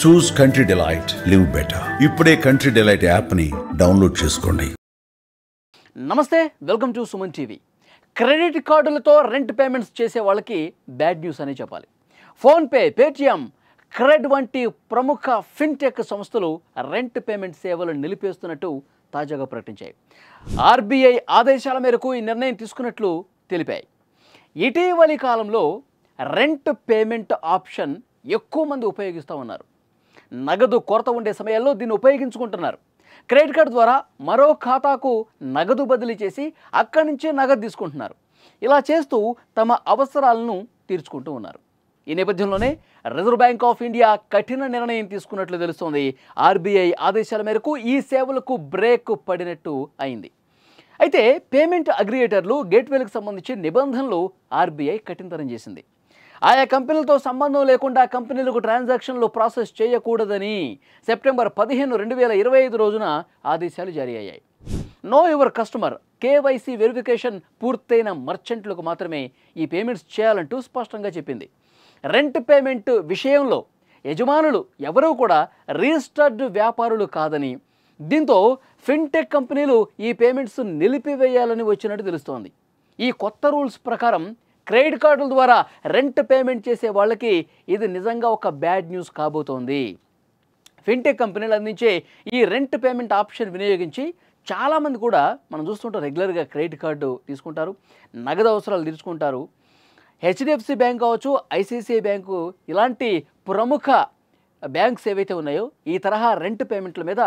చూస్ country delight, live better. ఇప్పుడే country delight యాప్ని download చేసుకోండి. నమస్తే, welcome to Suman TV. Credit కార్డులతో రెంట్ పేమెంట్స్ చేసే వాళ్ళకి బ్యాడ్ న్యూస్ అని చెప్పాలి. ఫోన్పే, పేటిఎం, క్రెడ్ వంటి ప్రముఖ ఫిన్టెక్ సంస్థలు రెంట్ పేమెంట్ సేవలు నిలిపేస్తున్నట్టు తాజాగా ప్రకటించాయి. ఆర్బీఐ ఆదేశాల మేరకు ఈ నిర్ణయం తీసుకున్నట్లు తెలిపాయి. ఇటీవలి కాలంలో రెంట్ పేమెంట్ ఆప్షన్ ఎక్కువ మంది ఉపయోగిస్తూ ఉన్నారు. నగదు కొరత ఉండే సమయాల్లో దీన్ని ఉపయోగించుకుంటున్నారు. క్రెడిట్ కార్డు ద్వారా మరో ఖాతాకు నగదు బదిలీ చేసి అక్కడి నుంచే నగదు తీసుకుంటున్నారు. ఇలా చేస్తూ తమ అవసరాలను తీర్చుకుంటూ ఉన్నారు. ఈ నేపథ్యంలోనే రిజర్వ్ బ్యాంక్ ఆఫ్ ఇండియా కఠిన నిర్ణయం తీసుకున్నట్లు తెలుస్తోంది. ఆర్బీఐ ఆదేశాల మేరకు ఈ సేవలకు బ్రేక్ పడినట్టు అయింది. అయితే పేమెంట్ అగ్రిగేటర్లు, గేట్వేలకు సంబంధించి నిబంధనలు ఆర్బీఐ కఠినతరం చేసింది. ఆయా కంపెనీలతో సంబంధం లేకుండా కంపెనీలకు ట్రాన్సాక్షన్లు ప్రాసెస్ చేయకూడదని సెప్టెంబర్ 15, 2025 రోజున ఆదేశాలు జారీ అయ్యాయి. Know your customer, KYC verification పూర్తయిన మర్చెంట్లకు మాత్రమే ఈ పేమెంట్స్ చేయాలంటూ స్పష్టంగా చెప్పింది. రెంట్ పేమెంట్ విషయంలో యజమానులు ఎవరూ కూడా రిజిస్టర్డ్ వ్యాపారులు కాదని, దీంతో ఫిన్టెక్ కంపెనీలు ఈ పేమెంట్స్ నిలిపివేయాలని వచ్చినట్టు తెలుస్తోంది. ఈ కొత్త రూల్స్ ప్రకారం క్రెడిట్ కార్డుల ద్వారా రెంట్ పేమెంట్ చేసే వాళ్ళకి ఇది నిజంగా ఒక బ్యాడ్ న్యూస్ కాబోతోంది. ఫిన్టెక్ కంపెనీలు అందించే ఈ రెంట్ పేమెంట్ ఆప్షన్ వినియోగించి చాలామంది కూడా మనం చూస్తుంటాం, రెగ్యులర్గా క్రెడిట్ కార్డు తీసుకుంటారు, నగదు అవసరాలు తీర్చుకుంటారు. హెచ్డిఎఫ్సి బ్యాంక్ కావచ్చు, ఐసిఐసిఐ బ్యాంకు ఇలాంటి ప్రముఖ బ్యాంక్స్ ఏవైతే ఉన్నాయో ఈ తరహా రెంట్ పేమెంట్ల మీద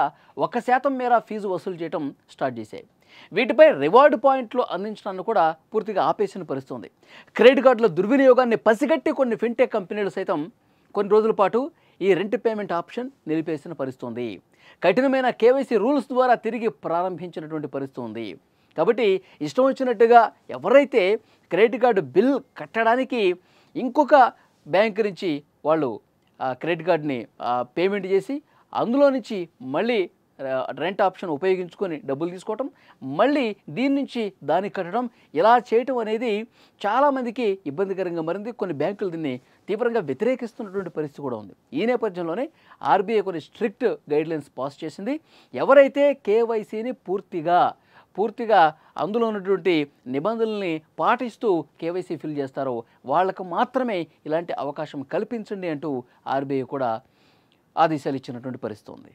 1% మేర ఫీజు వసూలు చేయడం స్టార్ట్ చేశాయి. వీటిపై రివార్డు పాయింట్లు అందించడాన్ని కూడా పూర్తిగా ఆపేసిన పరిస్థితుంది. క్రెడిట్ కార్డుల దుర్వినియోగాన్ని పసిగట్టి కొన్ని ఫిన్టెక్ కంపెనీలు సైతం కొన్ని రోజుల పాటు ఈ రెంట్ పేమెంట్ ఆప్షన్ నిలిపేసిన పరిస్థితుంది. కఠినమైన కేవైసీ రూల్స్ ద్వారా తిరిగి ప్రారంభించినటువంటి పరిస్థితి ఉంది. కాబట్టి ఇష్టం వచ్చినట్టుగా ఎవరైతే క్రెడిట్ కార్డు బిల్ కట్టడానికి ఇంకొక బ్యాంక్ నుంచి వాళ్ళు క్రెడిట్ కార్డుని పేమెంట్ చేసి అందులో నుంచి మళ్ళీ రెంట్ ఆప్షన్ ఉపయోగించుకొని డబ్బులు తీసుకోవటం, మళ్ళీ దీని నుంచి దానికి కట్టడం, ఇలా చేయటం అనేది చాలామందికి ఇబ్బందికరంగా మారింది. కొన్ని బ్యాంకులు దీన్ని తీవ్రంగా వ్యతిరేకిస్తున్నటువంటి పరిస్థితి కూడా ఉంది. ఈ నేపథ్యంలోనే ఆర్బీఐ కొన్ని స్ట్రిక్ట్ గైడ్లైన్స్ పాస్ చేసింది. ఎవరైతే కేవైసీని పూర్తిగా అందులో ఉన్నటువంటి నిబంధనల్ని పాటిస్తూ కేవైసీ ఫిల్ చేస్తారో వాళ్ళకు మాత్రమే ఇలాంటి అవకాశం కల్పించండి అంటూ ఆర్బీఐ కూడా ఆదేశాలు ఇచ్చినటువంటి పరిస్థితి ఉంది.